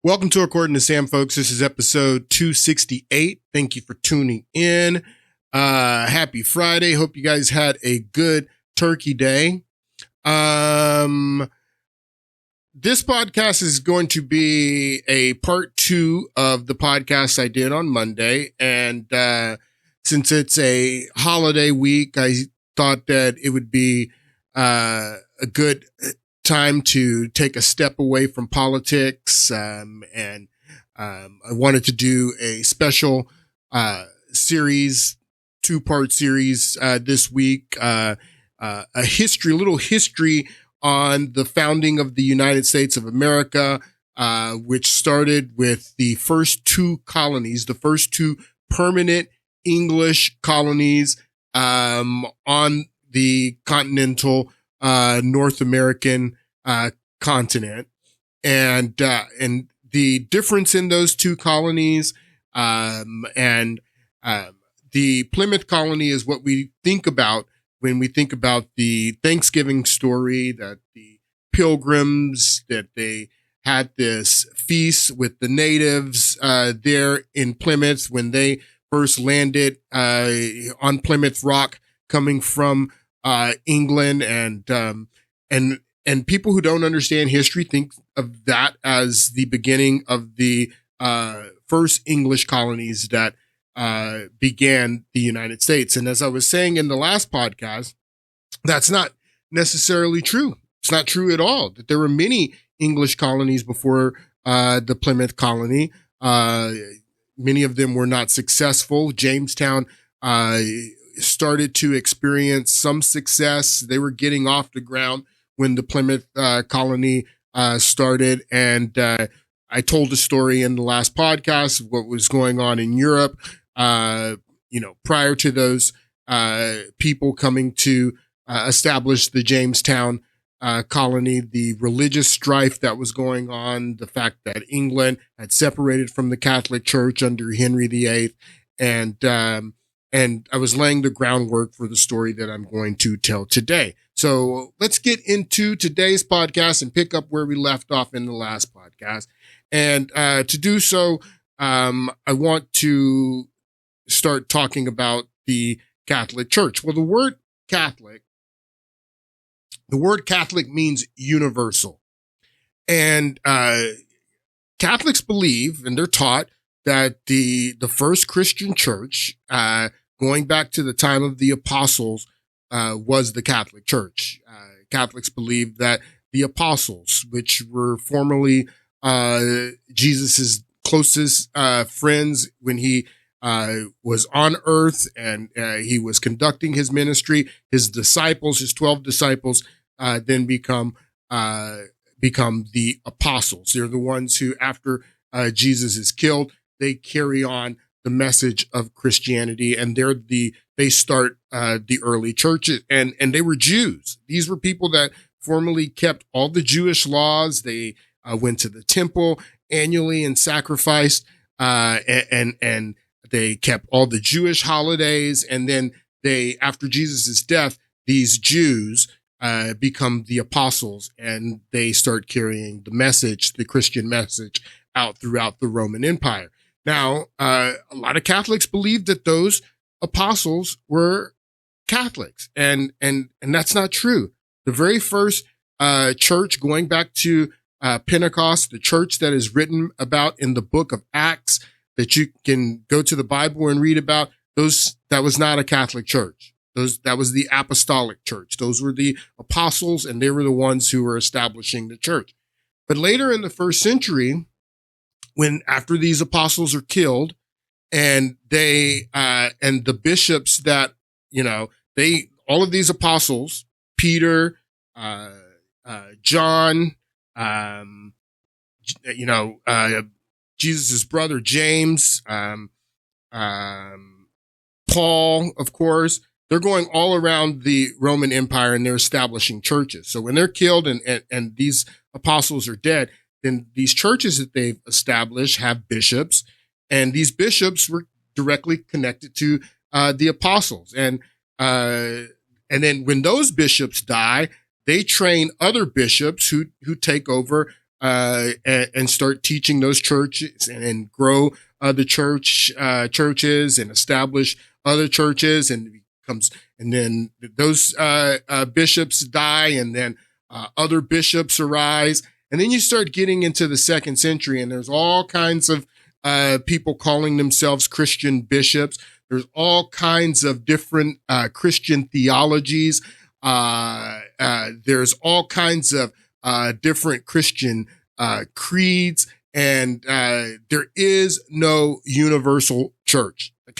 Welcome to According to Sam, folks. This is episode 268. Thank you for tuning in. Happy Friday. Hope you guys had a good turkey day. This podcast is going to be a part 2 of the podcast I did on Monday. And since it's a holiday week, I thought that it would be a good time to take a step away from politics. And I wanted to do a special series, 2-part series this week, a little history on the founding of the United States of America, which started with the first 2 colonies, the first 2 permanent English colonies on the continental North American continent, and the difference in those 2 colonies, and the Plymouth colony is what we think about when we think about the Thanksgiving story, that the Pilgrims, that they had this feast with the natives there in Plymouth when they first landed on Plymouth Rock, coming from England, and people who don't understand history think of that as the beginning of the first English colonies that began the United States. And as I was saying in the last podcast, that's not necessarily true. It's not true at all, that there were many English colonies before the Plymouth colony. Many of them were not successful. Jamestown started to experience some success. They were getting off the ground when the Plymouth colony started. And I told a story in the last podcast of what was going on in Europe, prior to those people coming to establish the Jamestown colony, the religious strife that was going on, the fact that England had separated from the Catholic Church under Henry VIII. And I was laying the groundwork for the story that I'm going to tell today. So let's get into today's podcast and pick up where we left off in the last podcast. And to do so, I want to start talking about the Catholic Church. Well, the word Catholic means universal. And Catholics believe, and they're taught, that the first Christian church, going back to the time of the apostles, was the Catholic Church. Catholics believe that the apostles, which were formerly Jesus's closest friends when he was on earth and he was conducting his ministry, his disciples, his 12 disciples, then become the apostles. They're the ones who, after Jesus is killed, they carry on the message of Christianity, and they start the early churches, and they were Jews. These were people that formerly kept all the Jewish laws. They went to the temple annually and sacrificed, and they kept all the Jewish holidays. And then after Jesus' death, these Jews become the apostles, and they start carrying the message, the Christian message, out throughout the Roman Empire. Now, a lot of Catholics believe that those apostles were Catholics, and that's not true. The very first church, going back to Pentecost, the church that is written about in the book of Acts, that you can go to the Bible and read about, that was not a Catholic church. That was the apostolic church. Those were the apostles, and they were the ones who were establishing the church. But later in the first century, after these apostles are killed, and and the bishops that, all of these apostles, Peter, John, Jesus' brother James, Paul, of course, they're going all around the Roman Empire, and they're establishing churches. So when they're killed and these apostles are dead, then these churches that they've established have bishops, and these bishops were directly connected to the apostles. And then when those bishops die, they train other bishops who take over and start teaching those churches and grow the churches and establish other churches, and then those bishops die, and then other bishops arise. And then you start getting into the 2nd century, and there's all kinds of people calling themselves Christian bishops. There's all kinds of different Christian theologies. There's all kinds of different Christian creeds, and there is no universal church. The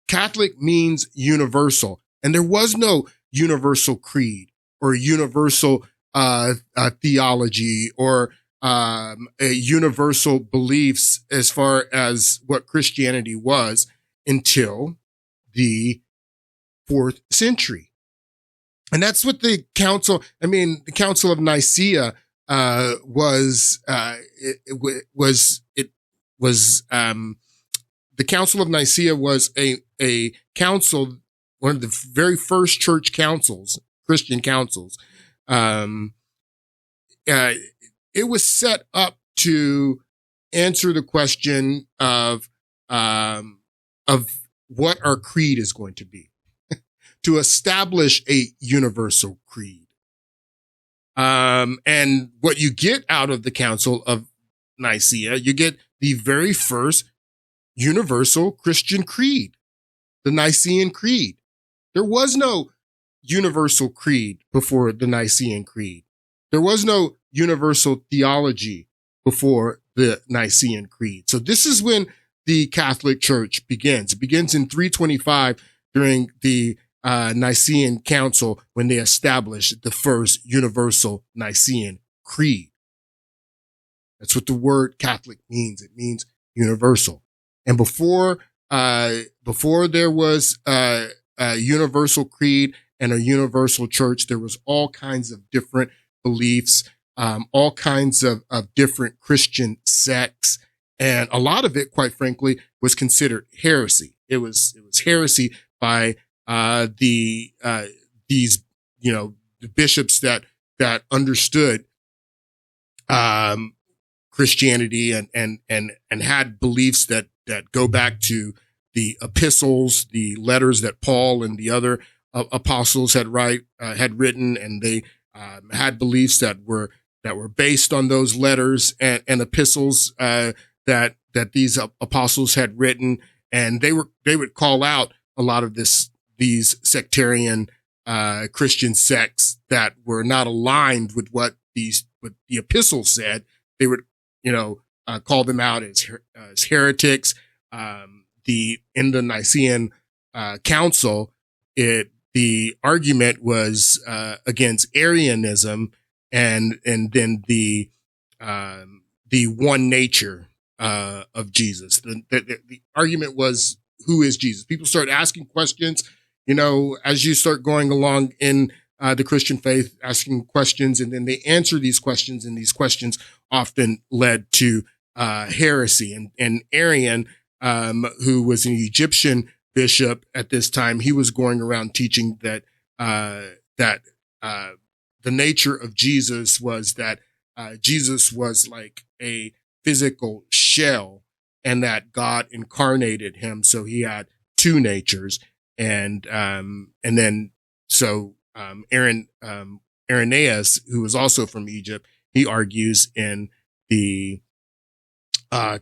Catholic means universal, and there was no universal creed or universal theology or a universal beliefs as far as what Christianity was until the 4th century. And that's what the Council of Nicaea the Council of Nicaea was a council, one of the very first church councils, Christian councils. It was set up to answer the question of what our creed is going to be, to establish a universal creed. And what you get out of the Council of Nicaea, you get the very first universal Christian creed, the Nicene Creed. There was no universal creed before the Nicene Creed. There was no universal theology before the Nicene Creed. So this is when the Catholic Church begins. It begins in 325 during the Nicene Council, when they established the first universal Nicene Creed. That's what the word Catholic means. It means universal. And before there was a universal creed and a universal church, there was all kinds of different beliefs, all kinds of different Christian sects. And a lot of it, quite frankly, was considered heresy. It was heresy by the bishops that understood Christianity and had beliefs that go back to the epistles, the letters that Paul and the other apostles had written, and they had beliefs that were based on those letters and epistles that these apostles had written, and they would call out a lot of these sectarian Christian sects that were not aligned with what the epistles said. They would call them out as heretics. In the Nicene Council, the argument was against Arianism and then the one nature of Jesus. The argument was, who is Jesus? People start asking questions, as you start going along in the Christian faith, asking questions, and then they answer these questions, and these questions often led to heresy. And Arian, who was an Egyptian bishop at this time, he was going around teaching that the nature of Jesus was that Jesus was like a physical shell, and that God incarnated him, so he had two natures. And then Irenaeus, who was also from Egypt, he argues in the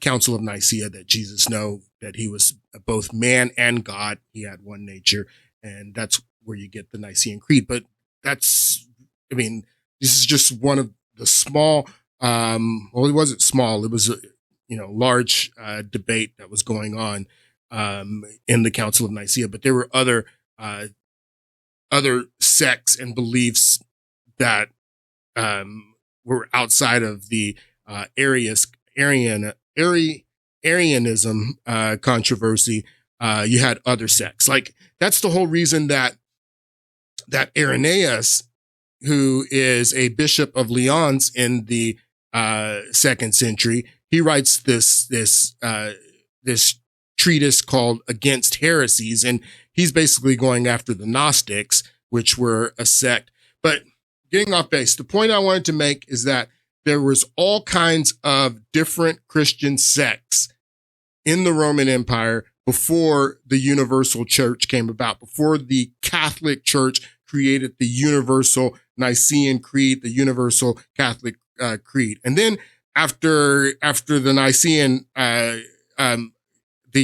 Council of Nicaea that Jesus knew that he was both man and God. He had one nature, and that's where you get the Nicene Creed. But this is just one of the small, well, it wasn't small. It was a large debate that was going on in the Council of Nicaea. But there were other sects and beliefs that were outside of the Arianism controversy. You had other sects. Like, that's the whole reason that Irenaeus, who is a bishop of Lyons in the 2nd century, he writes this treatise called Against Heresies, and he's basically going after the Gnostics, which were a sect. But getting off base, the point I wanted to make is that there was all kinds of different Christian sects in the Roman Empire before the universal church came about, before the Catholic Church created the universal Nicene Creed, the universal Catholic creed. And then after the Nicene, the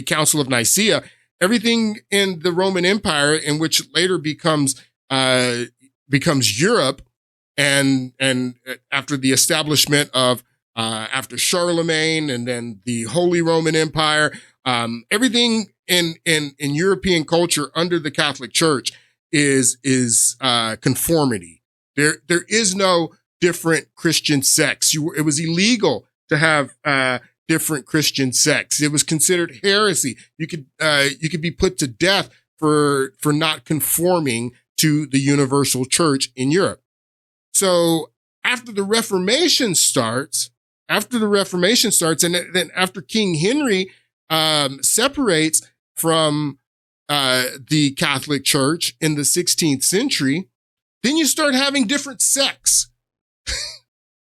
Council of Nicaea, everything in the Roman Empire, in which later becomes Europe, and after the establishment of after Charlemagne, and then the Holy Roman Empire, everything in European culture under the Catholic Church is conformity. There is no different Christian sects. It was illegal to have different Christian sects. It was considered heresy. You could be put to death for not conforming to the universal church in Europe. So after the Reformation starts, and then after King Henry separates from the Catholic Church in the 16th century, then you start having different sects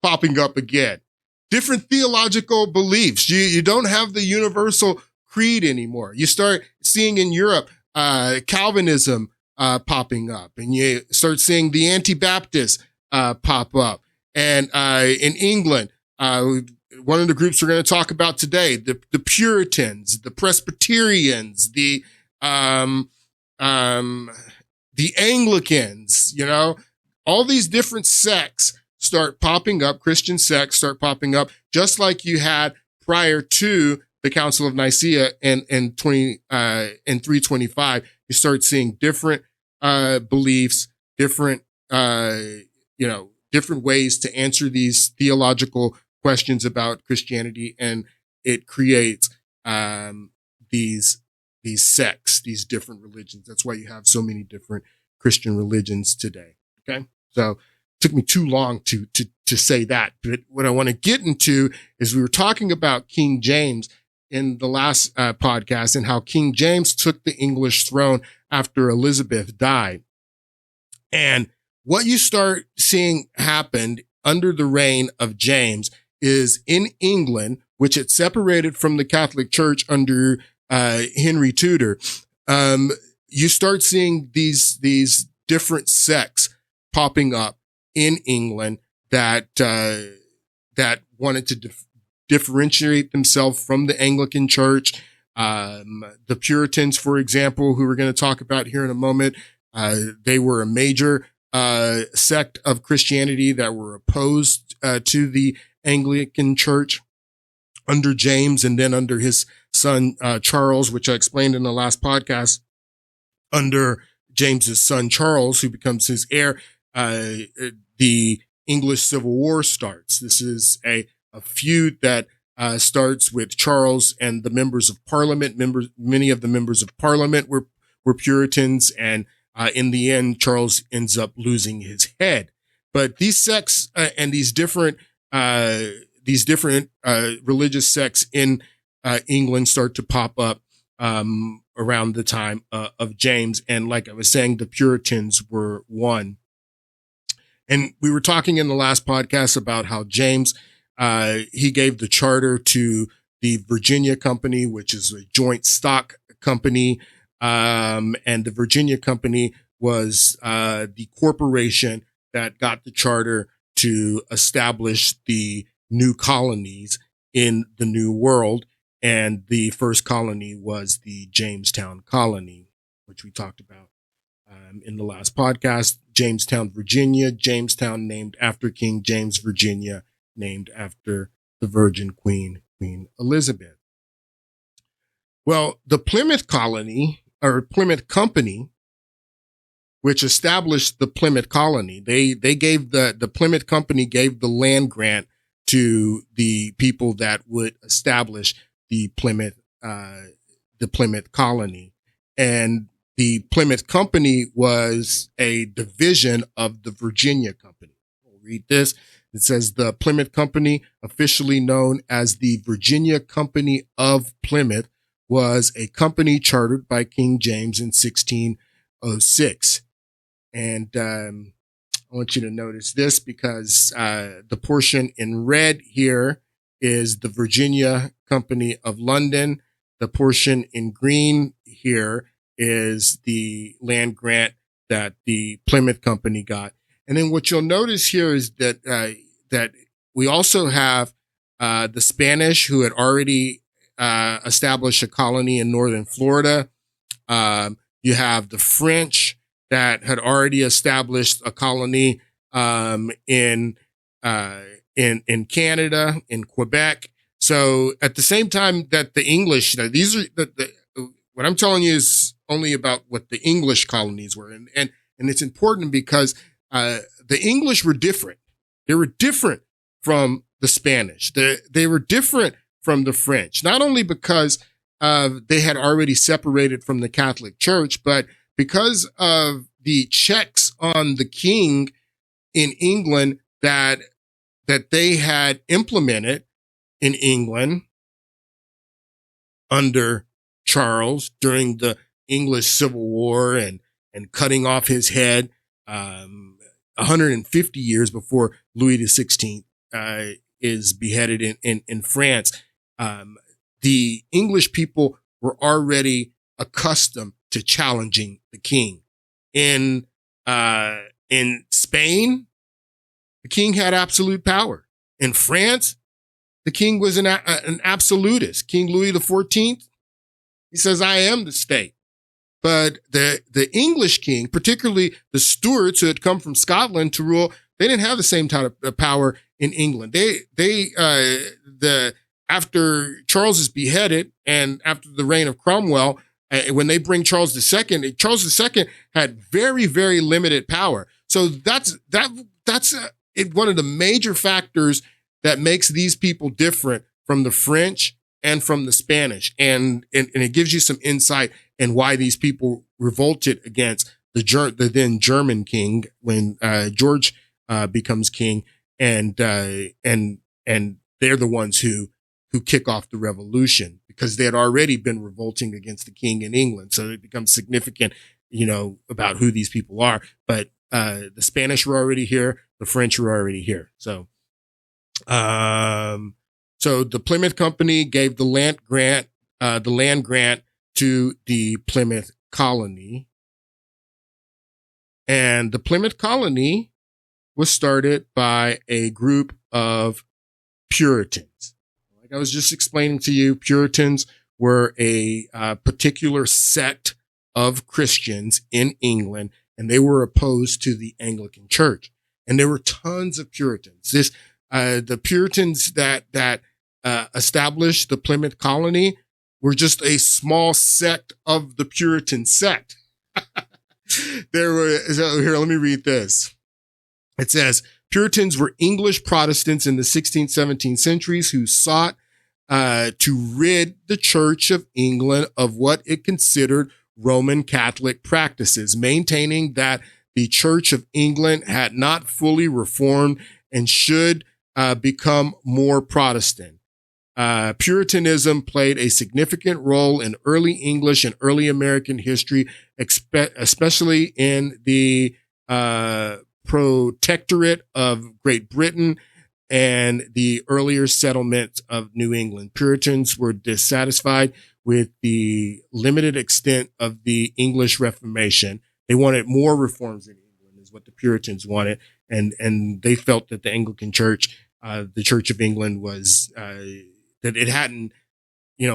popping up again, different theological beliefs. You don't have the universal creed anymore. You start seeing in Europe Calvinism popping up, and you start seeing the Anabaptists pop up. And in England, one of the groups we're going to talk about today, the Puritans, the Presbyterians, the Anglicans, all these different sects start popping up, Christian sects start popping up, just like you had prior to the Council of Nicaea in 325. You start seeing different beliefs, different different ways to answer these theological questions about Christianity, and it creates these sects, these different religions. That's why you have so many different Christian religions today. Okay, so it took me too long to say that, but what I want to get into is we were talking about King James in the last podcast, and how King James took the English throne after Elizabeth died. And what you start seeing happen under the reign of James is in England, which had separated from the Catholic Church under Henry Tudor, you start seeing these different sects popping up in England that wanted to differentiate themselves from the Anglican Church. The Puritans, for example, who we're going to talk about here in a moment, they were a major sect of Christianity that were opposed to the Anglican Church under James, and then under his son Charles, which I explained in the last podcast. Under James's son Charles, who becomes his heir, the English Civil War starts. This is a feud that starts with Charles and the members of Parliament. Many of the members of Parliament were Puritans, and in the end, Charles ends up losing his head. But these sects and these different religious sects in England start to pop up around the time of James. And like I was saying, the Puritans were one. And we were talking in the last podcast about how James, he gave the charter to the Virginia Company, which is a joint stock company. And the Virginia Company was the corporation that got the charter to establish the new colonies in the New World. And the first colony was the Jamestown colony, which we talked about in the last podcast. Jamestown, Virginia. Jamestown named after King James, Virginia, named after the Virgin Queen, Queen Elizabeth. Well, the Plymouth colony, or Plymouth Company, which established the Plymouth colony, they gave the Plymouth Company gave the land grant to the people that would establish the Plymouth colony. And the Plymouth Company was a division of the Virginia Company. We'll read this. It says the Plymouth Company, officially known as the Virginia Company of Plymouth, was a company chartered by King James in 1606. And I want you to notice this because the portion in red here is the Virginia Company of London. The portion in green here is the land grant that the Plymouth Company got. And then what you'll notice here is that that we also have the Spanish, who had already established a colony in northern Florida. You have the French that had already established a colony in Canada, in Quebec. So at the same time that the English, these are what I'm telling you is only about what the English colonies were, and it's important because the English were different. They were different from the Spanish. They were different from the French, not only because they had already separated from the Catholic Church, but because of the checks on the king in England that they had implemented in England under Charles during the English Civil War and cutting off his head 150 years before Louis XVI is beheaded in France. The English people were already accustomed to challenging the king. In Spain, the king had absolute power. In France, the king was an absolutist. King Louis XIV, he says, "I am the state." But the English king, particularly the Stuarts who had come from Scotland to rule, they didn't have the same type of power in England. After Charles is beheaded and after the reign of Cromwell, when they bring Charles II, Charles II had very, very limited power. So that's one of the major factors that makes these people different from the French and from the Spanish. And it gives you some insight in why these people revolted against the then German king when George becomes king, and they're the ones who kick off the revolution because they had already been revolting against the king in England. So it becomes significant, about who these people are. But the Spanish were already here, the French were already here. So the Plymouth Company gave the land grant to the Plymouth colony. And the Plymouth colony was started by a group of Puritans. Like I was just explaining to you, Puritans were a particular sect of Christians in England, and they were opposed to the Anglican Church. And there were tons of Puritans. The Puritans that established the Plymouth colony were just a small sect of the Puritan sect. Here, let me read this. It says, Puritans were English Protestants in the 16th, 17th centuries who sought to rid the Church of England of what it considered Roman Catholic practices, maintaining that the Church of England had not fully reformed and should become more Protestant. Puritanism played a significant role in early English and early American history, especially in the Protectorate of Great Britain and the earlier settlements of New England. Puritans were dissatisfied with the limited extent of the English Reformation. They wanted more reforms in England, is what the Puritans wanted, and they felt that the Anglican Church, the Church of England, was that it hadn't,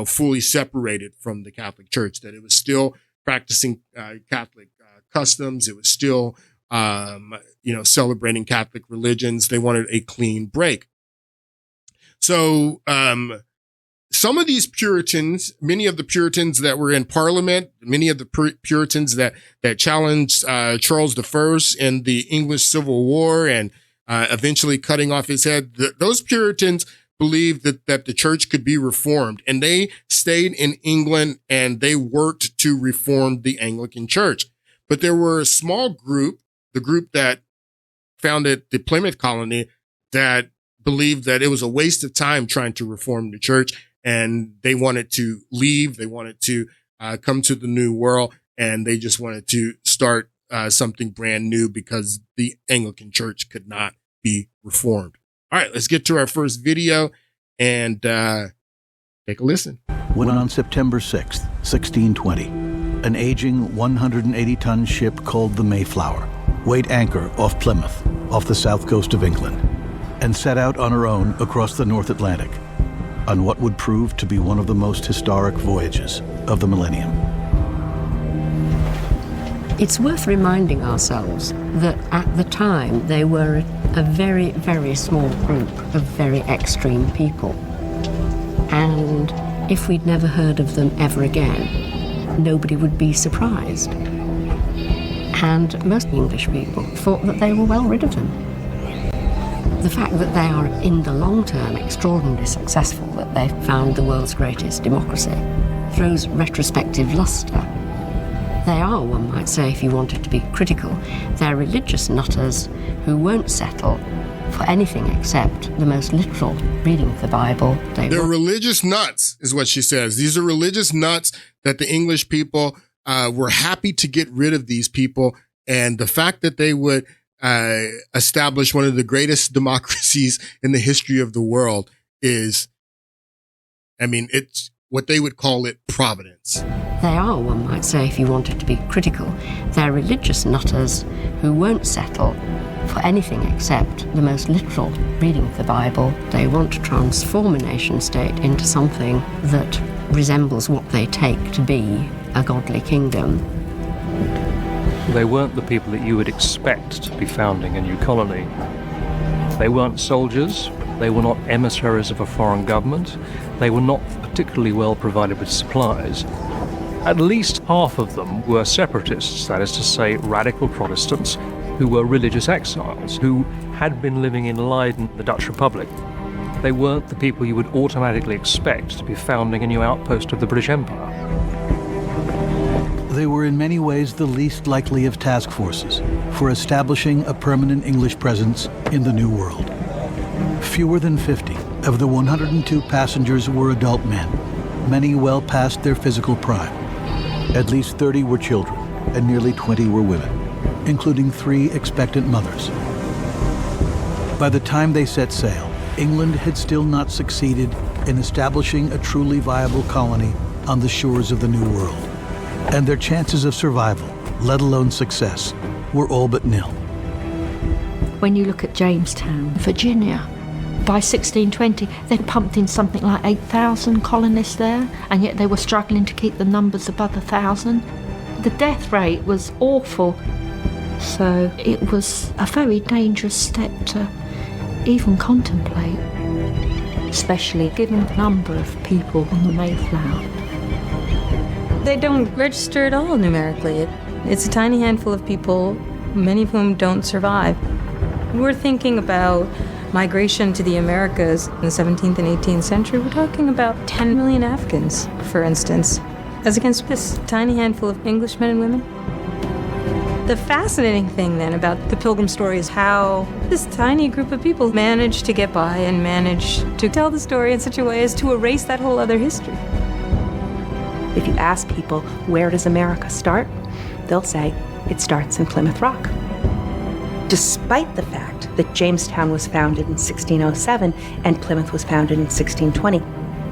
fully separated from the Catholic Church, that it was still practicing Catholic customs. It was still, celebrating Catholic religions. They wanted a clean break. So some of these Puritans, many of the Puritans that were in Parliament, many of the Puritans that challenged Charles I in the English Civil War and eventually cutting off his head, those Puritans believed that the church could be reformed, and they stayed in England and they worked to reform the Anglican Church. But there were a small group, the group that founded the Plymouth colony, that believed that it was a waste of time trying to reform the church, and they wanted to leave. They wanted to come to the New World, and they just wanted to start something brand new because the Anglican Church could not be reformed. All right, let's get to our first video and take a listen. When on September 6th, 1620, an aging 180-ton ship called the Mayflower weighed anchor off Plymouth, off the south coast of England, and set out on her own across the North Atlantic on what would prove to be one of the most historic voyages of the millennium. It's worth reminding ourselves that at the time they were a very, very small group of very extreme people. And if we'd never heard of them ever again, nobody would be surprised. And most English people thought that they were well rid of them. The fact that they are in the long term extraordinarily successful, that they found the world's greatest democracy, throws retrospective lustre. They are, one might say, if you wanted to be critical, they're religious nutters who won't settle for anything except the most literal reading of the Bible. They're religious nuts, is what she says. These are religious nuts that the English people were happy to get rid of these people. And the fact that they would establish one of the greatest democracies in the history of the world is, I mean, it's what they would call it providence. They are, one might say, if you wanted to be critical, they're religious nutters who won't settle for anything except the most literal reading of the Bible. They want to transform a nation state into something that resembles what they take to be a godly kingdom. They weren't the people that you would expect to be founding a new colony. They weren't soldiers. They were not emissaries of a foreign government. They were not particularly well provided with supplies. At least half of them were separatists, that is to say, radical Protestants who were religious exiles, who had been living in Leiden, the Dutch Republic. They weren't the people you would automatically expect to be founding a new outpost of the British Empire. They were in many ways the least likely of task forces for establishing a permanent English presence in the New World. Fewer than 50 of the 102 passengers were adult men, many well past their physical prime. At least 30 were children, and nearly 20 were women, including 3 expectant mothers. By the time they set sail, England had still not succeeded in establishing a truly viable colony on the shores of the New World, and their chances of survival, let alone success, were all but nil. When you look at Jamestown, Virginia, by 1620, they'd pumped in something like 8,000 colonists there, and yet they were struggling to keep the numbers above 1,000. The death rate was awful, so it was a very dangerous step to even contemplate, especially given the number of people on the Mayflower. They don't register at all numerically. It's a tiny handful of people, many of whom don't survive. We're thinking about migration to the Americas in the 17th and 18th century. We're talking about 10 million Africans, for instance, as against this tiny handful of Englishmen and women. The fascinating thing then about the Pilgrim story is how this tiny group of people managed to get by and managed to tell the story in such a way as to erase that whole other history. If you ask people, where does America start? They'll say, it starts in Plymouth Rock. Despite the fact that Jamestown was founded in 1607 and Plymouth was founded in 1620,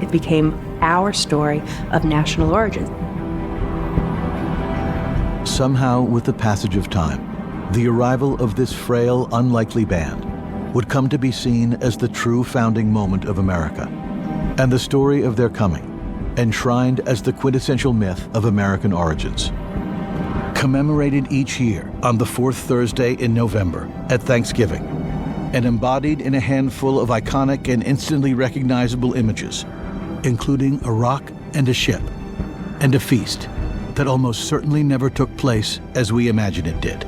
it became our story of national origin. Somehow, with the passage of time, the arrival of this frail, unlikely band would come to be seen as the true founding moment of America, and the story of their coming enshrined as the quintessential myth of American origins. Commemorated each year on the 4th Thursday in November at Thanksgiving, and embodied in a handful of iconic and instantly recognizable images, including a rock and a ship, and a feast that almost certainly never took place as we imagine it did.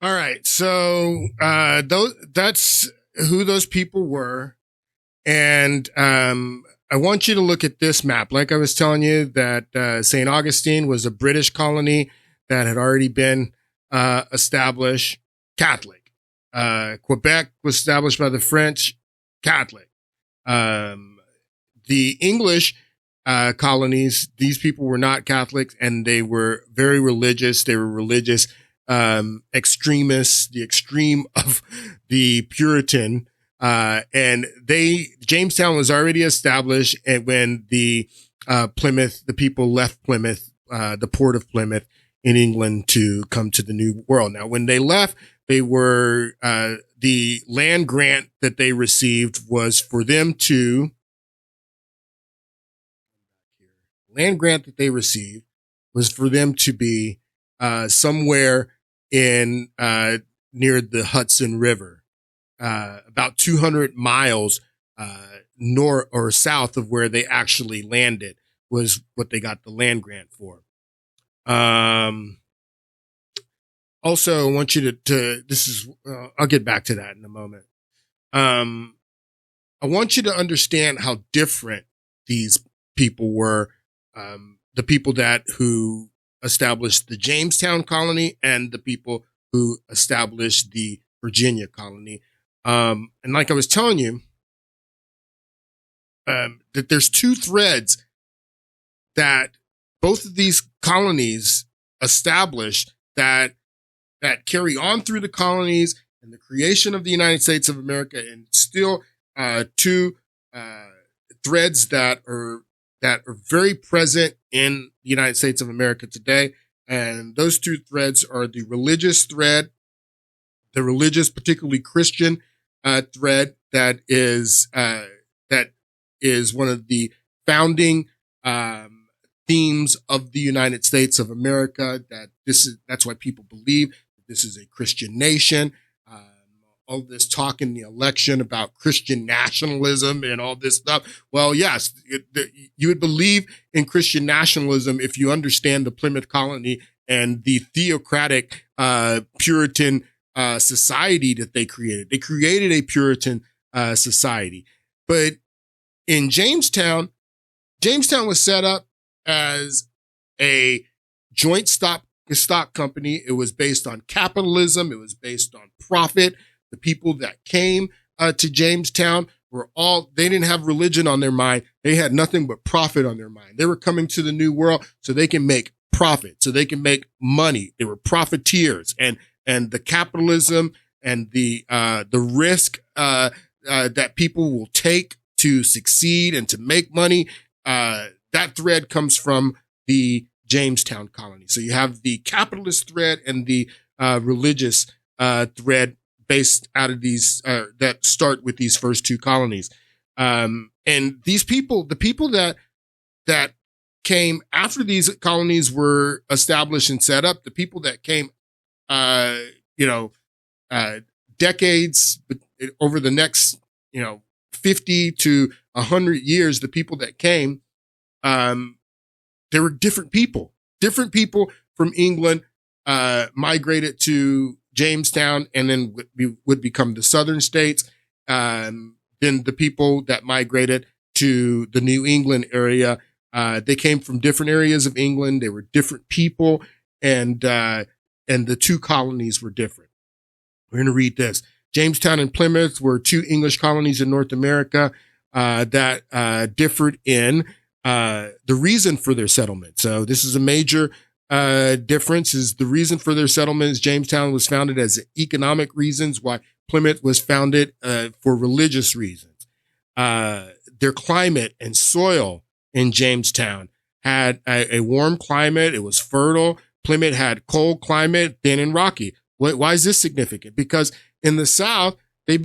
All right, so that's who those people were. And I want you to look at this map. Like I was telling you that St. Augustine was a British colony that had already been established, Catholic. Quebec was established by the French, Catholic. The English colonies. These people were not Catholics, and they were very religious. They were religious extremists, the extreme of the Puritan. And Jamestown was already established, and when the people left Plymouth, the port of Plymouth in England to come to the New World. Now, when they left, they were, the land grant that they received was for them to, be, somewhere in, near the Hudson River, about 200 miles, north or south of where they actually landed was what they got the land grant for. Also, I want you I'll get back to that in a moment. I want you to understand how different these people were, the people who established the Jamestown colony and the people who established the Virginia colony. And like I was telling you, that there's two threads that both of these colonies established that carry on through the colonies and the creation of the United States of America, and still two threads that are very present in the United States of America today. And those two threads are the religious thread, the religious, particularly Christian thread that is one of the founding themes of the United States of America. That's why people believe that this is a Christian nation. All this talk in the election about Christian nationalism and all this stuff. Well, yes, you would believe in Christian nationalism if you understand the Plymouth colony and the theocratic Puritan society that they created. They created a Puritan society. But in Jamestown was set up as a joint stock company. It was based on capitalism. It was based on profit. The people that came to Jamestown they didn't have religion on their mind. They had nothing but profit on their mind. They were coming to the New World so they can make profit, so they can make money. They were profiteers, and the capitalism and the risk that people will take to succeed and to make money, that thread comes from the Jamestown colony. So you have the capitalist thread and the religious thread based out of these that start with these first two colonies. And these people, the people that came after these colonies were established and set up, the people that came, decades over the next, 50 to 100 years, the people that came, there were different people from England, migrated to Jamestown, and then would become the southern states. Then the people that migrated to the New England area, they came from different areas of England. They were different people, and the two colonies were different. We're going to read this. Jamestown and Plymouth were two English colonies in North America that differed in the reason for their settlement. So this is a major difference. Is the reason for their settlement is Jamestown was founded as economic reasons, while Plymouth was founded for religious reasons. Their climate and soil in Jamestown had a warm climate. It was fertile. Plymouth had cold climate, thin and rocky. Why is this significant? Because in the South, they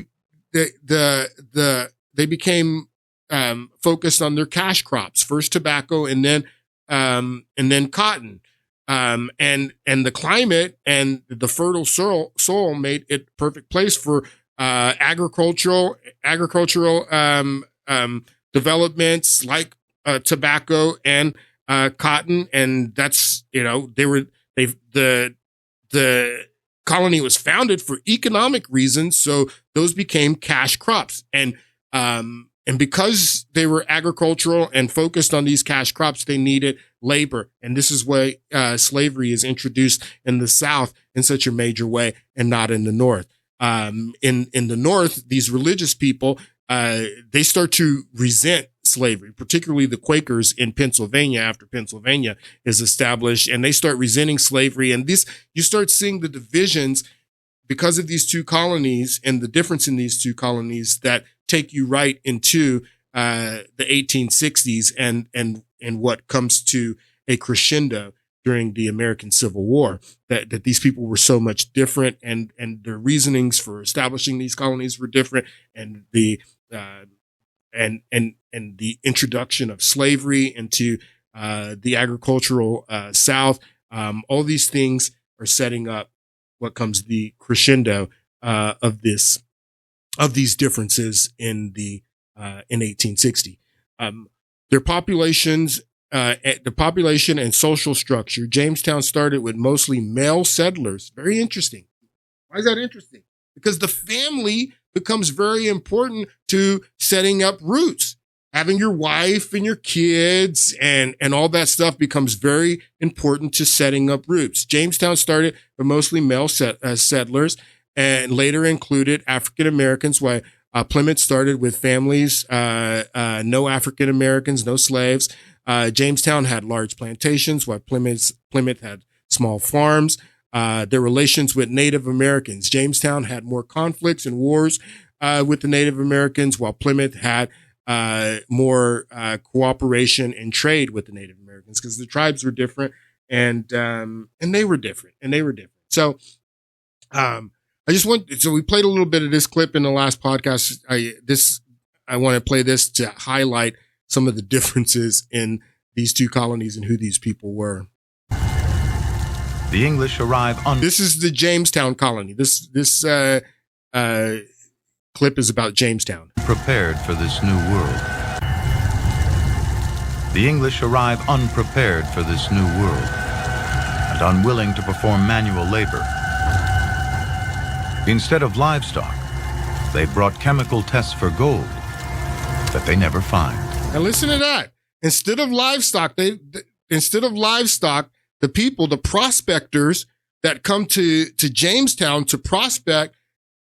became focused on their cash crops, first tobacco and then cotton. And the climate and the fertile soil made it a perfect place for agricultural developments like tobacco and cotton. And that's, the colony was founded for economic reasons, so those became cash crops. And because they were agricultural and focused on these cash crops, they needed labor. And this is why slavery is introduced in the South in such a major way and not in the North. In the North, these religious people, they start to resent slavery, particularly the Quakers in Pennsylvania after Pennsylvania is established, and they start resenting slavery. And you start seeing the divisions because of these two colonies and the difference in these two colonies that take you right into the 1860s and what comes to a crescendo during the American Civil War, that these people were so much different, and their reasonings for establishing these colonies were different, and the introduction of slavery into the agricultural South. All these things are setting up what comes the crescendo of these differences in 1860. Their populations. The population and social structure. Jamestown started with mostly male settlers. Very interesting. Why is that interesting? Because the family becomes very important to setting up roots. Having your wife and your kids and all that stuff becomes very important to setting up roots. Jamestown started with mostly male settlers and later included African Americans, while Plymouth started with families, no African Americans, no slaves. Jamestown had large plantations, while Plymouth had small farms. Their relations with Native Americans. Jamestown had more conflicts and wars with the Native Americans, while Plymouth had more cooperation and trade with the Native Americans, because the tribes were different and they were different. So we played a little bit of this clip in the last podcast. I want to play this to highlight some of the differences in these two colonies and who these people were. The English arrive This is the Jamestown colony. This clip is about Jamestown. Prepared for this new world. The English arrive unprepared for this new world and unwilling to perform manual labor. Instead of livestock, they brought chemical tests for gold that they never find. Now listen to that. Instead of livestock, the people, the prospectors that come to Jamestown to prospect,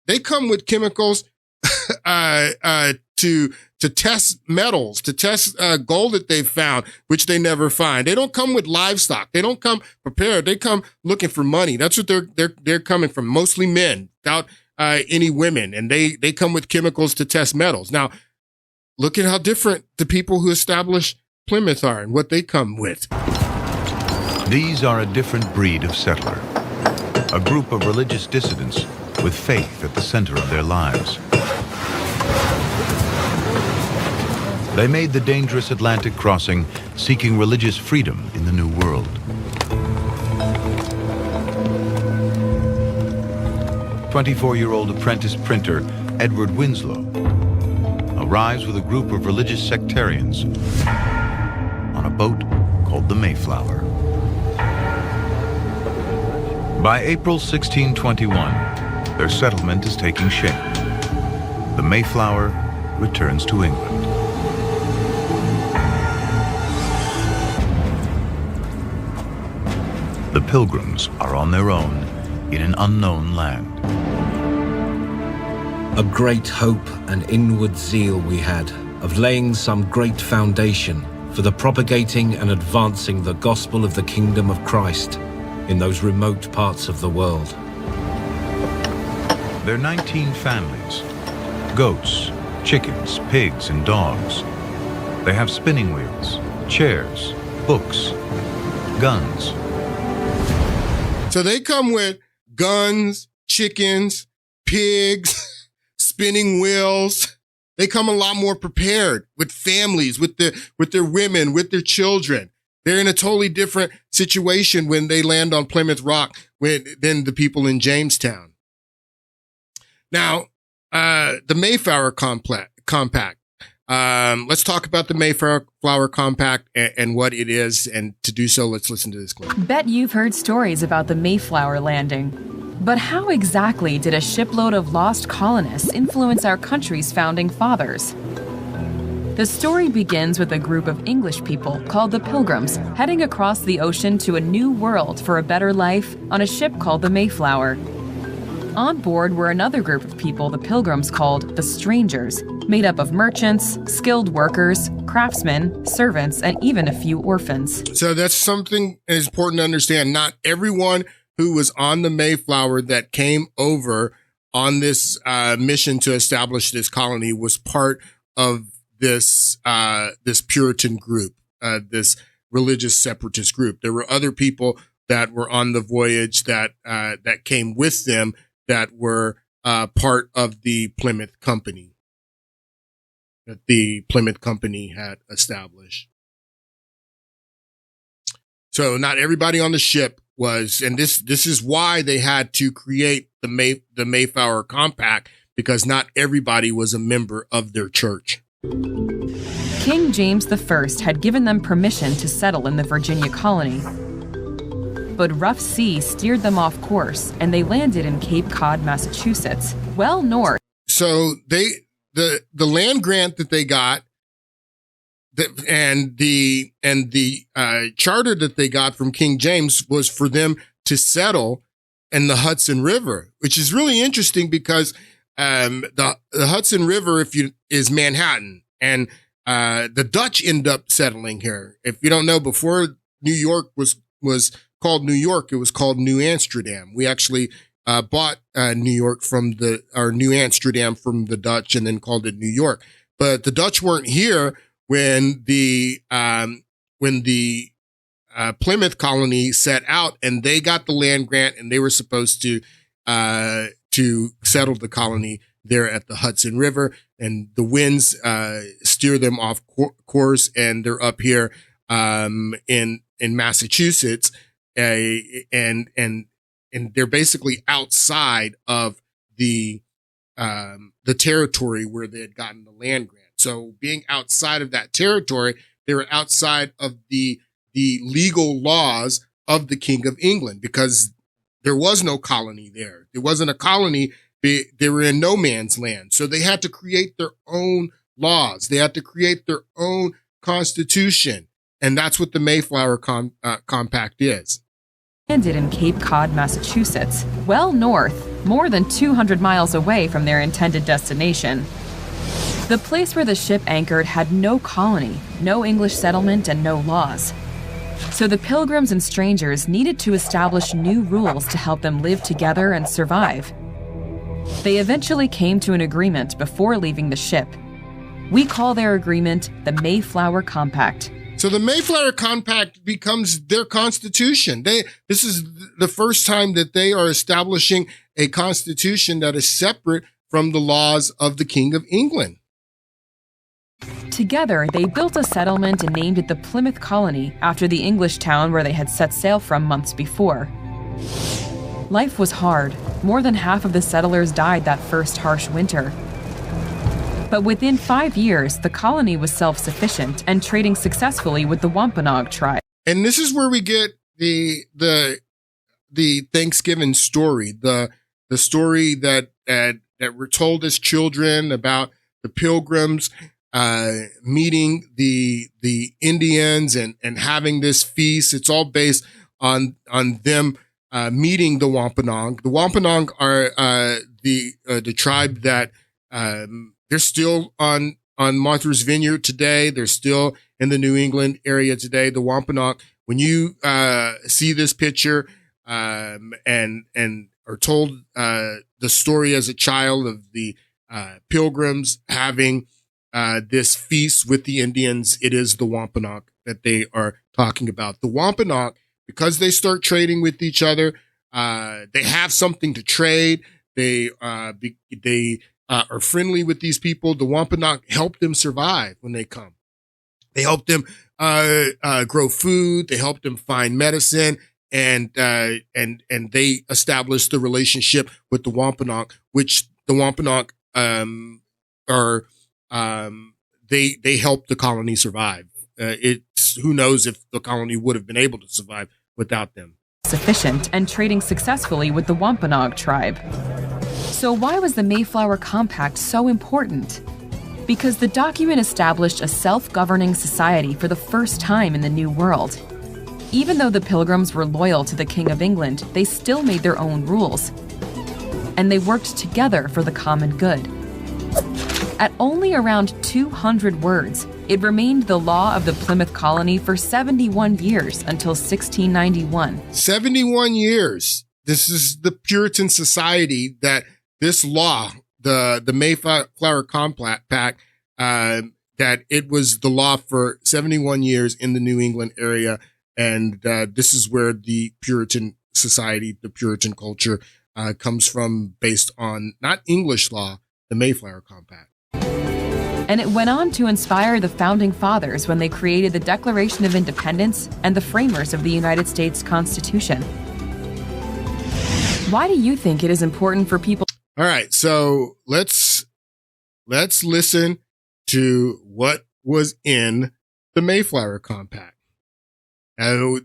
they come with chemicals to test metals, to test gold that they've found, which they never find. They don't come with livestock. They don't come prepared. They come looking for money. That's what they're coming from. Mostly men, without any women, and they come with chemicals to test metals. Now, look at how different the people who established Plymouth are and what they come with. These are a different breed of settler, a group of religious dissidents with faith at the center of their lives. They made the dangerous Atlantic crossing, seeking religious freedom in the New World. 24-year-old apprentice printer Edward Winslow arrives with a group of religious sectarians on a boat called the Mayflower. By April 1621, their settlement is taking shape. The Mayflower returns to England. The Pilgrims are on their own in an unknown land. A great hope and inward zeal we had of laying some great foundation for the propagating and advancing the gospel of the kingdom of Christ in those remote parts of the world. There are 19 families, goats, chickens, pigs, and dogs. They have spinning wheels, chairs, books, guns. So they come with guns, chickens, pigs, spinning wheels. They come a lot more prepared with families, with their women, with their children. They're in a totally different situation when they land on Plymouth Rock than the people in Jamestown. Now, the Mayflower Compact. Let's talk about the Mayflower Compact and what it is. And to do so, let's listen to this clip. Bet you've heard stories about the Mayflower landing. But how exactly did a shipload of lost colonists influence our country's founding fathers? The story begins with a group of English people called the Pilgrims heading across the ocean to a new world for a better life on a ship called the Mayflower. On board were another group of people the Pilgrims called the strangers, made up of merchants, skilled workers, craftsmen, servants, and even a few orphans. So that's something that's important to understand. Not everyone who was on the Mayflower that came over on this mission to establish this colony was part of this Puritan group, this religious separatist group. There were other people that were on the voyage that came with them that were part of the Plymouth Company that the Plymouth Company had established. So not everybody on the ship was, and this is why they had to create the Mayflower Compact, because not everybody was a member of their church. King James I had given them permission to settle in the Virginia colony. But rough sea steered them off course, and they landed in Cape Cod, Massachusetts, well north. So the land grant that they got, and the charter that they got from King James was for them to settle in the Hudson River, which is really interesting because the Hudson River is Manhattan, and the Dutch end up settling here. If you don't know, before New York was called New York, it was called New Amsterdam. We actually bought New Amsterdam from the Dutch and then called it New York. But the Dutch weren't here when the Plymouth colony set out, and they got the land grant, and they were supposed to settle the colony there at the Hudson River, and the winds steer them off course, and they're up here in Massachusetts, and they're basically outside of the territory where they had gotten the land grant. So being outside of that territory, they were outside of the legal laws of the King of England, because there was no colony there. There wasn't a colony. They were in no man's land. So they had to create their own laws. They had to create their own constitution. And that's what the Mayflower Compact is. Landed in Cape Cod, Massachusetts, well north, more than 200 miles away from their intended destination. The place where the ship anchored had no colony, no English settlement, and no laws. So the Pilgrims and strangers needed to establish new rules to help them live together and survive. They eventually came to an agreement before leaving the ship. We call their agreement the Mayflower Compact. So the Mayflower Compact becomes their constitution. This is the first time that they are establishing a constitution that is separate from the laws of the King of England. Together, they built a settlement and named it the Plymouth Colony after the English town where they had set sail from months before. Life was hard. More than half of the settlers died that first harsh winter. But within 5 years, the colony was self-sufficient and trading successfully with the Wampanoag tribe. And this is where we get the Thanksgiving story, the story that were told as children about the Pilgrims meeting the Indians and having this feast. It's all based on them meeting the Wampanoag. The Wampanoag are the tribe that they're still on Martha's Vineyard today. They're still in the New England area today. The Wampanoag. When you see this picture and are told the story as a child of the Pilgrims having this feast with the Indians, it is the Wampanoag that they are talking about. The Wampanoag, because they start trading with each other, they have something to trade. They are friendly with these people. The Wampanoag help them survive when they come. They help them grow food. They help them find medicine, and they establish the relationship with the Wampanoag, which the Wampanoag they help the colony survive. It's who knows if the colony would have been able to survive without them. Sufficient and trading successfully with the Wampanoag tribe. So why was the Mayflower Compact so important? Because the document established a self-governing society for the first time in the New World. Even though the Pilgrims were loyal to the King of England, they still made their own rules. and they worked together for the common good. At only around 200 words, it remained the law of the Plymouth colony for 71 years until 1691. 71 years. This is the Puritan society that this law, the Mayflower Compact, that it was the law for 71 years in the New England area. And this is where the Puritan society, the Puritan culture comes from, based on not English law, the Mayflower Compact. And it went on to inspire the founding fathers when they created the Declaration of Independence and the framers of the United States Constitution. Why do you think it is important for people? All right, so let's listen to what was in the Mayflower Compact.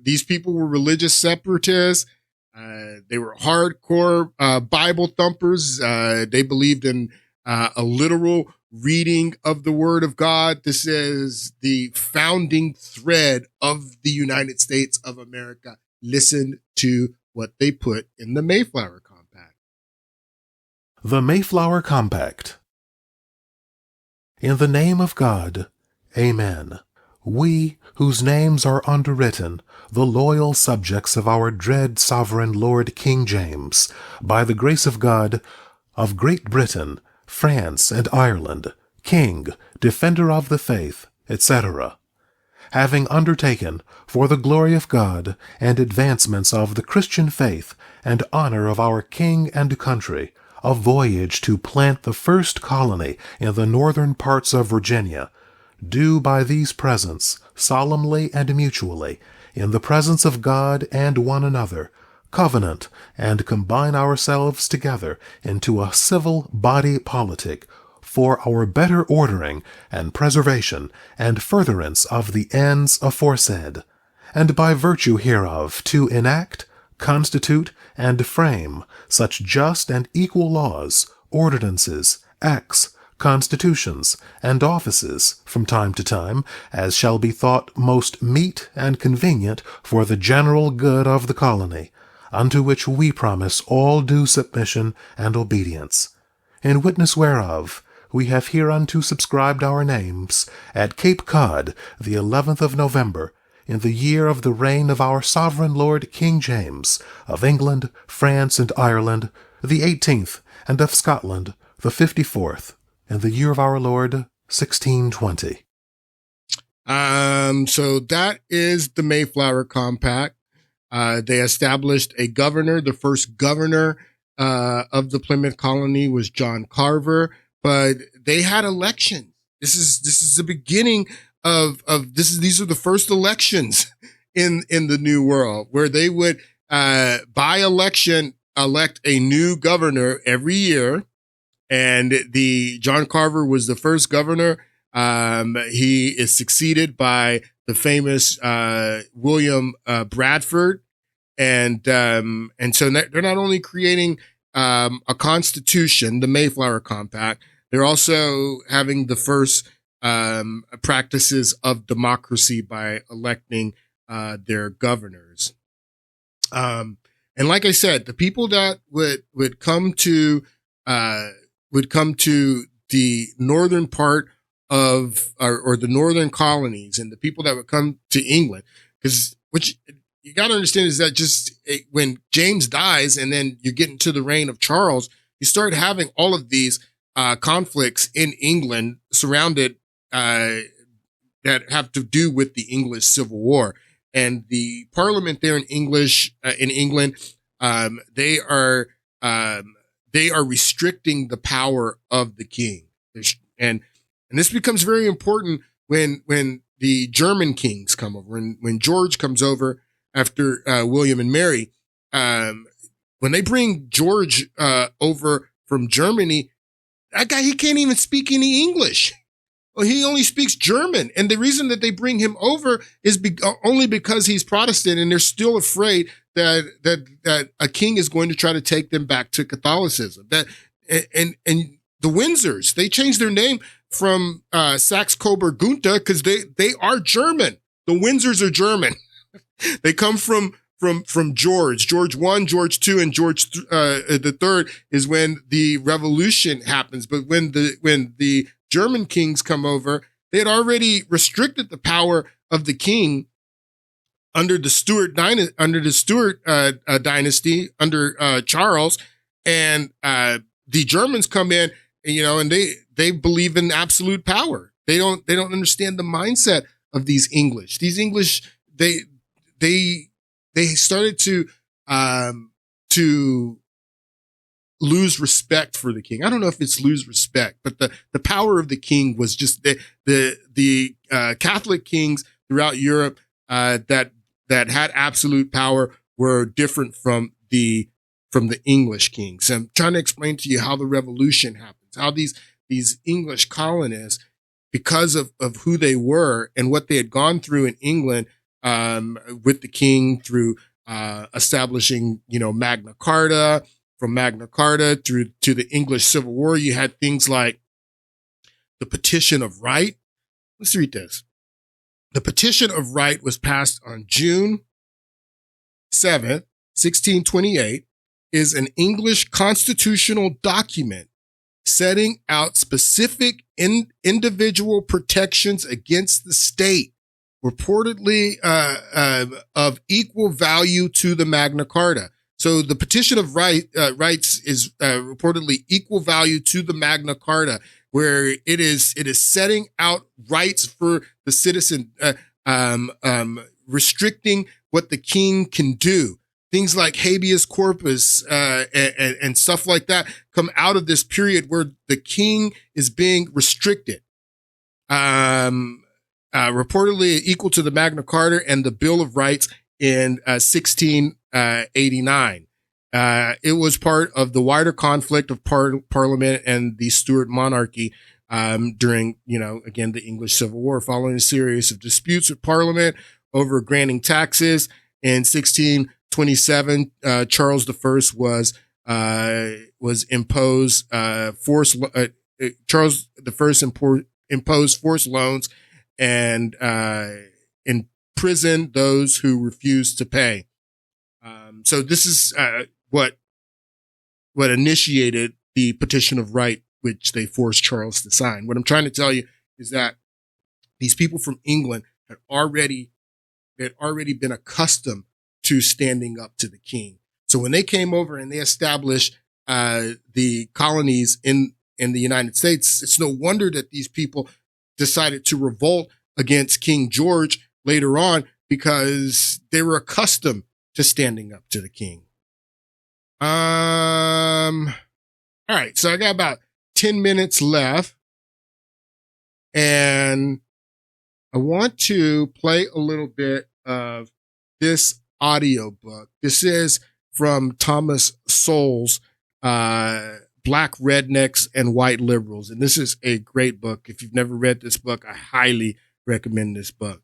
These people were religious separatists. They were hardcore Bible thumpers. They believed in a literal reading of the Word of God. This is the founding thread of the United States of America. Listen to what they put in the Mayflower Compact. The Mayflower Compact. In the name of God, Amen. We, whose names are underwritten, the loyal subjects of our dread sovereign Lord King James, by the grace of God, of Great Britain, France and Ireland, King, Defender of the Faith, etc., having undertaken, for the glory of God and advancements of the Christian faith and honor of our King and country, a voyage to plant the first colony in the northern parts of Virginia, do by these presents, solemnly and mutually, in the presence of God and one another, covenant, and combine ourselves together into a civil body politic for our better ordering and preservation and furtherance of the ends aforesaid, and by virtue hereof to enact, constitute, and frame such just and equal laws, ordinances, acts, constitutions, and offices from time to time, as shall be thought most meet and convenient for the general good of the colony, unto which we promise all due submission and obedience. In witness whereof, we have hereunto subscribed our names at Cape Cod, the 11th of November, in the year of the reign of our sovereign Lord King James, of England, France, and Ireland, the 18th, and of Scotland, the 54th, in the year of our Lord, 1620. So that is the Mayflower Compact. They established a governor. The first governor of the Plymouth colony was John Carver, but they had elections. This is the beginning of this. These are the first elections in the New World, where they would by election elect a new governor every year. And John Carver was the first governor. He is succeeded by the famous William Bradford, and so they're not only creating a constitution, the Mayflower Compact, they're also having the first practices of democracy by electing their governors. And like I said, the people that would come to the northern part of, or the northern colonies, and the people that would come to England, because which you got to understand is that when James dies and then you get into the reign of Charles, you start having all of these conflicts in England surrounded that have to do with the English Civil War. And the Parliament there in England, they are restricting the power of the king, and this becomes very important when the German kings come over, when George comes over after William and Mary. When they bring George over from Germany, that guy, he can't even speak any English. Well, he only speaks German. And the reason that they bring him over is only because he's Protestant, and they're still afraid that a king is going to try to take them back to Catholicism. And the Windsors, they changed their name from Saxe-Coburg-Gotha because they are German. The Windsors are German. They come from from George 1, George 2, and George the third is when the revolution happens. But when the German kings come over, they had already restricted the power of the king under the Stuart dynasty, under Charles, and the Germans come in, and they believe in absolute power. They don't understand the mindset of these English. These English, they started to lose respect for the king. I don't know if it's lose respect, but the power of the king was just the Catholic kings throughout Europe that had absolute power were different from the English kings. I'm trying to explain to you how the revolution happens, how these English colonists, because of who they were and what they had gone through in England, with the king through establishing, Magna Carta. From Magna Carta through to the English Civil War, you had things like the Petition of Right. Let's read this. The Petition of Right was passed on June 7th, 1628, is an English constitutional document setting out specific individual protections against the state, reportedly of equal value to the Magna Carta. So the Petition of Rights is reportedly equal value to the Magna Carta, where it is setting out rights for the citizen, restricting what the king can do. Things like habeas corpus and stuff like that come out of this period where the king is being restricted. Reportedly equal to the Magna Carta and the Bill of Rights in 1689. It was part of the wider conflict of Parliament and the Stuart monarchy during, again, the English Civil War, following a series of disputes with Parliament over granting taxes. In 1627, Charles I was imposed Charles I imposed forced loans and imprisoned those who refused to pay. So this is what initiated the Petition of Right, which they forced Charles to sign. What I'm trying to tell you is that these people from England had already been accustomed to standing up to the king. So when they came over and they established the colonies in the United States, it's no wonder that these people decided to revolt against King George later on, because they were accustomed to standing up to the king. All right. So I got about 10 minutes left, and I want to play a little bit of this audiobook. This is from Thomas Sowell's, Black Rednecks and White Liberals. And this is a great book. If you've never read this book, I highly recommend this book.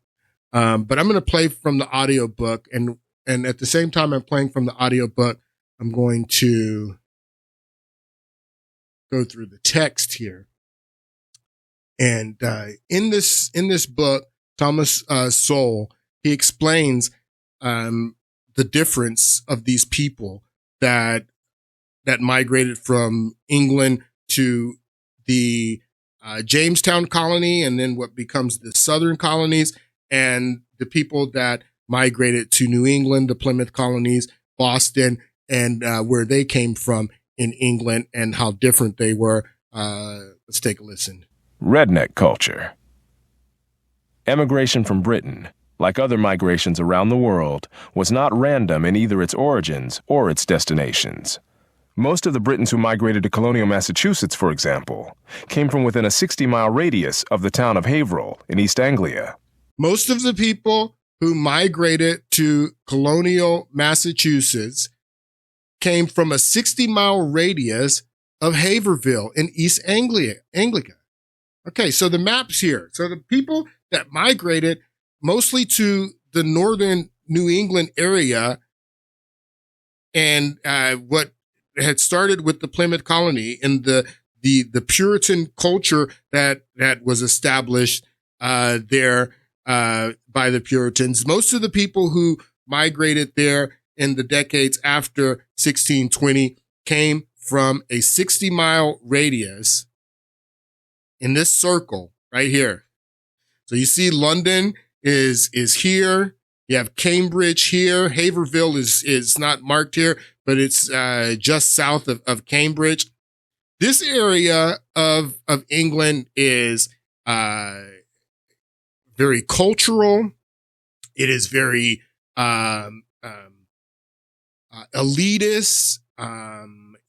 But I'm going to play from the audiobook, and at the same time I'm playing from the audiobook, I'm going to go through the text here. And in this book, Thomas Sowell, he explains the difference of these people that migrated from England to the Jamestown colony, and then what becomes the southern colonies, and the people that migrated to New England, the Plymouth colonies, Boston, and where they came from in England, and how different they were. Let's take a listen. Redneck culture. Emigration from Britain, like other migrations around the world, was not random in either its origins or its destinations. Most of the Britons who migrated to colonial Massachusetts, for example, came from within a 60-mile radius of the town of Haverhill in East Anglia. Most of the people who migrated to colonial Massachusetts came from a 60-mile radius of Haverhill in East Anglia. Okay, so the map's here. So the people that migrated mostly to the northern New England area, and what had started with the Plymouth colony and the Puritan culture that was established there by the Puritans. Most of the people who migrated there in the decades after 1620 came from a 60-mile radius in this circle right here. So you see London is here. You have Cambridge here. Haverhill is not marked here, but it's just south of Cambridge. This area of England is very cultural. It is very elitist.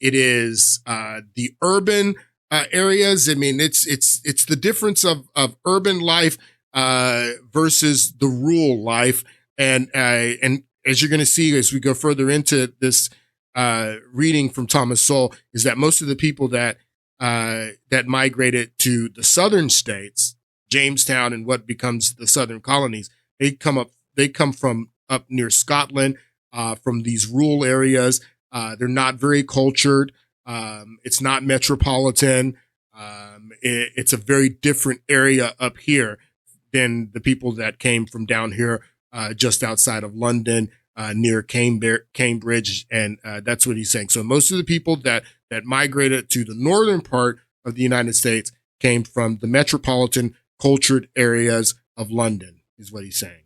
It is the urban areas. I mean, it's the difference of urban life versus the rural life, and as you're going to see as we go further into this reading from Thomas Sowell, is that most of the people that migrated to the southern states, Jamestown and what becomes the southern colonies, they come from up near Scotland, from these rural areas. They're not very cultured. It's not metropolitan. It's a very different area up here than the people that came from down here, just outside of London, near Cambridge. And that's what he's saying. So most of the people that migrated to the northern part of the United States came from the metropolitan cultured areas of London, is what he's saying.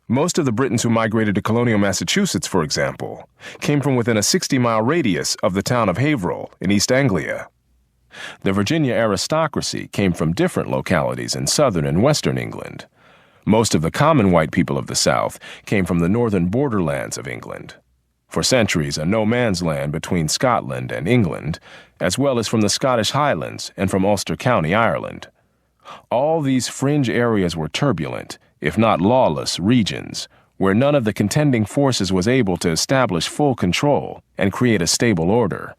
Most of the Britons who migrated to colonial Massachusetts, for example, came from within a 60-mile radius of the town of Haverhill in East Anglia. The Virginia aristocracy came from different localities in southern and western England. Most of the common white people of the South came from the northern borderlands of England. For centuries, a no-man's land between Scotland and England, as well as from the Scottish Highlands and from Ulster County, Ireland. All these fringe areas were turbulent, if not lawless, regions, where none of the contending forces was able to establish full control and create a stable order.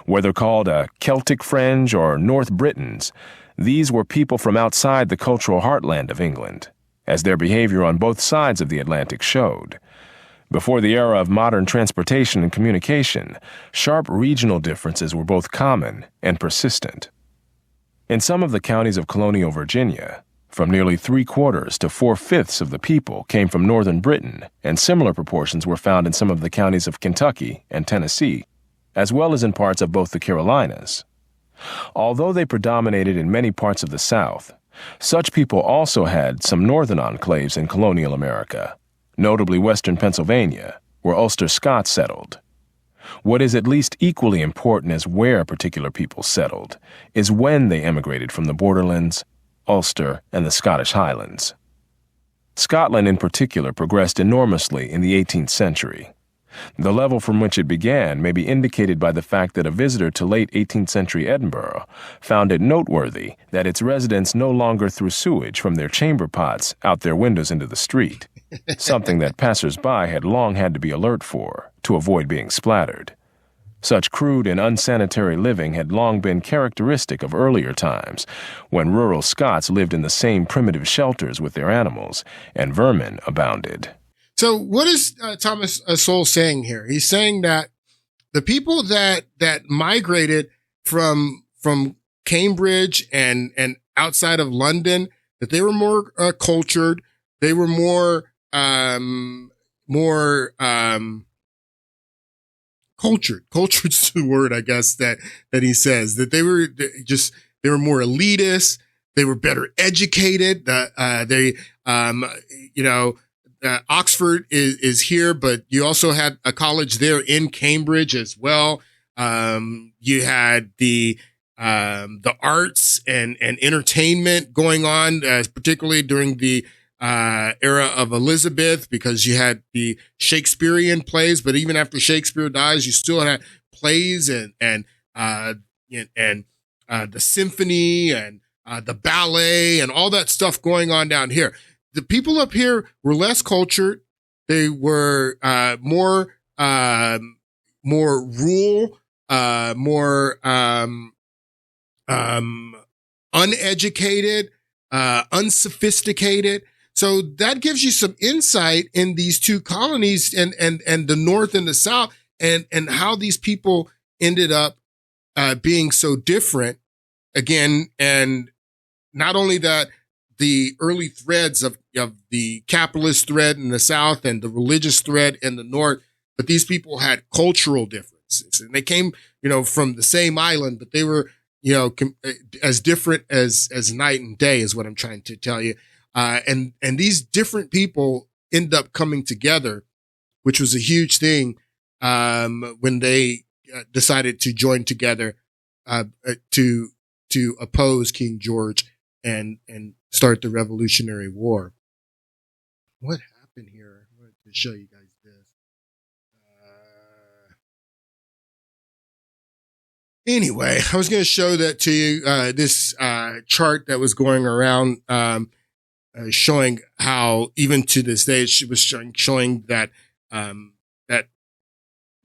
Whether called a Celtic fringe or North Britons, these were people from outside the cultural heartland of England, as their behavior on both sides of the Atlantic showed. Before the era of modern transportation and communication, sharp regional differences were both common and persistent. In some of the counties of colonial Virginia, from nearly 3/4 to 4/5 of the people came from northern Britain, and similar proportions were found in some of the counties of Kentucky and Tennessee, as well as in parts of both the Carolinas. Although they predominated in many parts of the South, such people also had some northern enclaves in colonial America, notably western Pennsylvania, where Ulster Scots settled. What is at least equally important as where particular people settled is when they emigrated from the borderlands, Ulster, and the Scottish Highlands. Scotland in particular progressed enormously in the 18th century. The level from which it began may be indicated by the fact that a visitor to late 18th century Edinburgh found it noteworthy that its residents no longer threw sewage from their chamber pots out their windows into the street, something that passers-by had long had to be alert for to avoid being splattered. Such crude and unsanitary living had long been characteristic of earlier times, when rural Scots lived in the same primitive shelters with their animals, and vermin abounded. So what is Thomas Sowell saying here? He's saying that the people that migrated from Cambridge and outside of London, that they were more cultured, they were more cultured. Cultured's the word, I guess, that he says, that they were more elitist. They were better educated. Oxford is here, but you also had a college there in Cambridge as well. You had the arts and entertainment going on, particularly during the era of Elizabeth, because you had the Shakespearean plays, but even after Shakespeare dies, you still had plays and the symphony and the ballet and all that stuff going on down here. The people up here were less cultured. They were more rural, more uneducated, unsophisticated. So that gives you some insight in these two colonies and the North and the South, and how these people ended up being so different again. And not only that, the early threads of the capitalist thread in the South and the religious thread in the North, but these people had cultural differences, and they came, from the same island, but they were, as different as night and day is what I'm trying to tell you. And these different people end up coming together, which was a huge thing, when they decided to join together, to oppose King George and start the Revolutionary War. What happened here? I wanted to show you guys this. Anyway, I was going to show that to you, this chart that was going around, showing how even to this day, it was showing that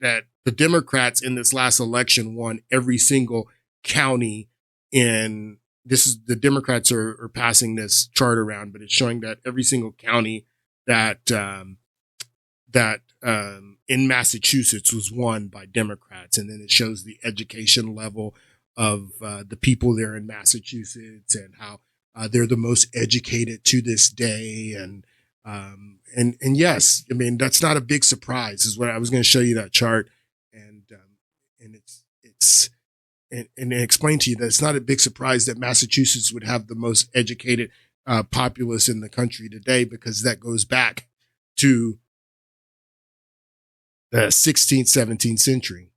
that the Democrats in this last election won every single county in this is the Democrats are passing this chart around, but it's showing that every single county that in Massachusetts was won by Democrats. And then it shows the education level of the people there in Massachusetts and how they're the most educated to this day. And yes, I mean, that's not a big surprise is what I was going to show you that chart. And explain to you that it's not a big surprise that Massachusetts would have the most educated populace in the country today, because that goes back to the 16th, 17th century.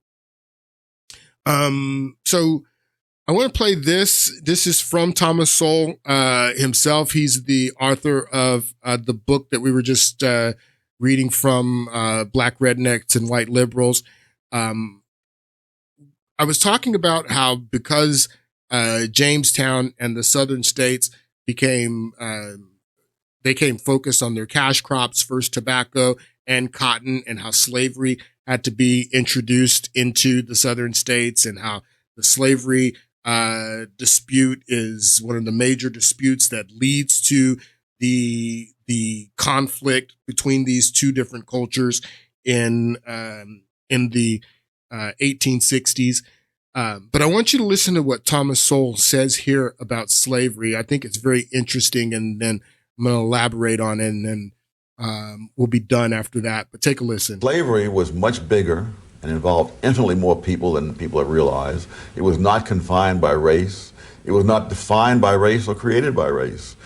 So I want to play this. This is from Thomas Sowell himself. He's the author of the book that we were just reading from, Black Rednecks and White Liberals. I was talking about how because Jamestown and the southern states became focused on their cash crops, first tobacco and cotton, and how slavery had to be introduced into the southern states, and how the slavery dispute is one of the major disputes that leads to the conflict between these two different cultures in the 1860s. But I want you to listen to what Thomas Sowell says here about slavery. I think it's very interesting, and then I'm going to elaborate on it, and then we'll be done after that. But take a listen. Slavery was much bigger and involved infinitely more people than people have realized. It was not confined by race. It was not defined by race or created by race.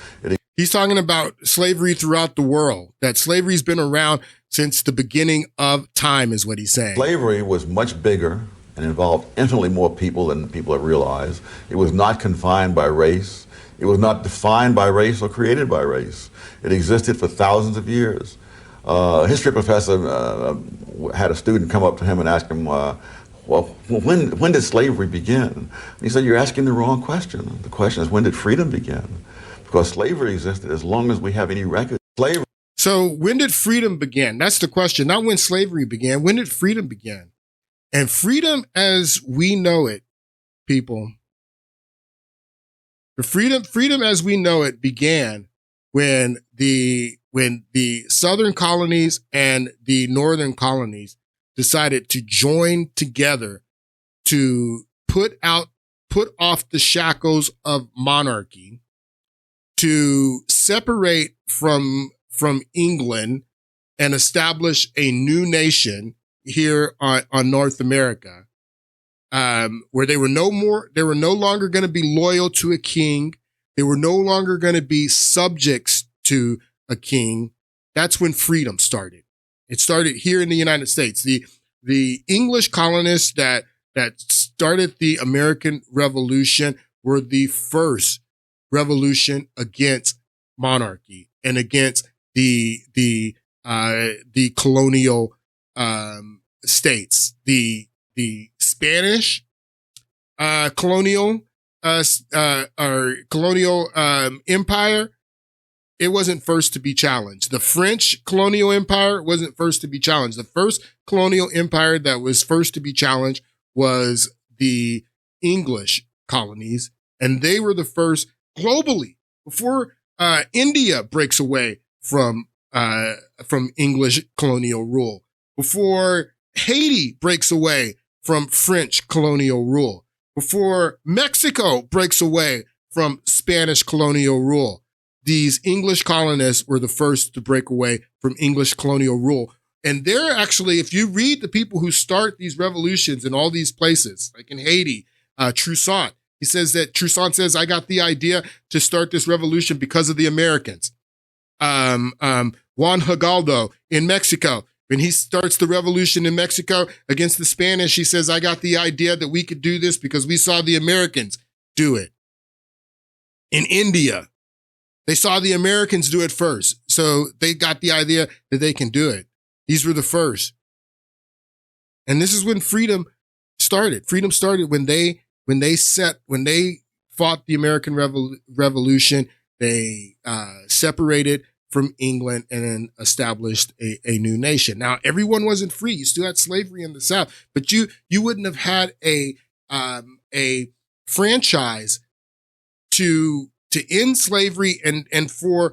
He's talking about slavery throughout the world, that slavery's been around since the beginning of time, is what he's saying. Slavery was much bigger and involved infinitely more people than people have realized. It was not confined by race. It was not defined by race or created by race. It existed for thousands of years. A history professor had a student come up to him and ask him, well, when did slavery begin? And he said, you're asking the wrong question. The question is, when did freedom begin? Because slavery existed as long as we have any record. Slavery. So when did freedom begin? That's the question. Not when slavery began. When did freedom begin? And freedom as we know it, people, the freedom as we know it began when the southern colonies and the northern colonies decided to join together to put off the shackles of monarchy, to separate from England and establish a new nation here on North America, where they were no longer going to be loyal to a king. They were no longer going to be subjects to a king. That's when freedom started. It started here in the United States. The English colonists that started the American Revolution were the first revolution against monarchy and against the colonial states. The Spanish colonial empire, it wasn't first to be challenged. The French colonial empire wasn't first to be challenged. The first colonial empire that was first to be challenged was the English colonies, and they were the first globally before India breaks away from English colonial rule, before Haiti breaks away from French colonial rule, before Mexico breaks away from Spanish colonial rule, these English colonists were the first to break away from English colonial rule. And they're actually, if you read the people who start these revolutions in all these places, like in Haiti, Toussaint, he says that Toussaint says, I got the idea to start this revolution because of the Americans. Juan Hidalgo in Mexico, when he starts the revolution in Mexico against the Spanish, he says, I got the idea that we could do this because we saw the Americans do it. In India, they saw the Americans do it first. So they got the idea that they can do it. These were the first. And this is when freedom started. Freedom started when they fought the American Revolution. They separated from England and then established a new nation. Now, everyone wasn't free. You still had slavery in the South, but you wouldn't have had a franchise to end slavery and for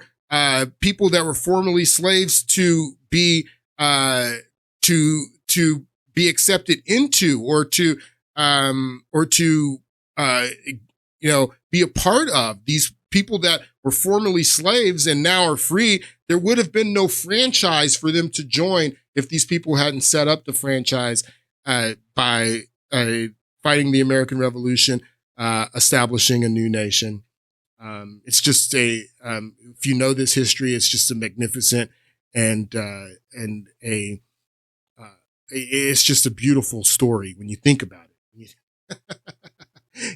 people that were formerly slaves to be accepted into or to be a part of these people that were formerly slaves and now are free. There would have been no franchise for them to join if these people hadn't set up the franchise by fighting the American Revolution, establishing a new nation. It's just if you know this history, it's just a magnificent and it's just a beautiful story when you think about it.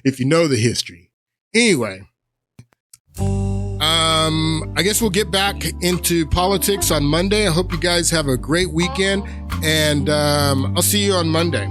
If you know the history. Anyway, I guess we'll get back into politics on Monday. I hope you guys have a great weekend, and I'll see you on Monday.